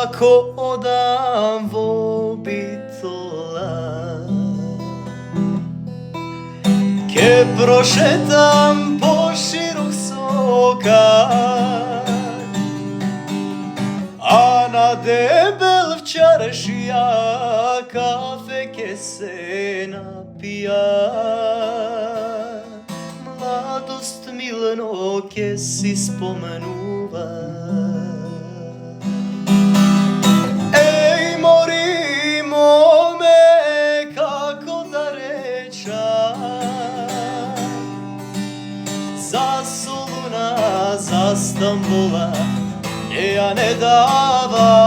ako odam vobitola, ke prošetam po širok soka, a na debel včaršija kafe ke se napija. Mladost milno ke si spomenuva. Ej, morimo me kako da reča, za Soluna, za Stambola, ja ne dava.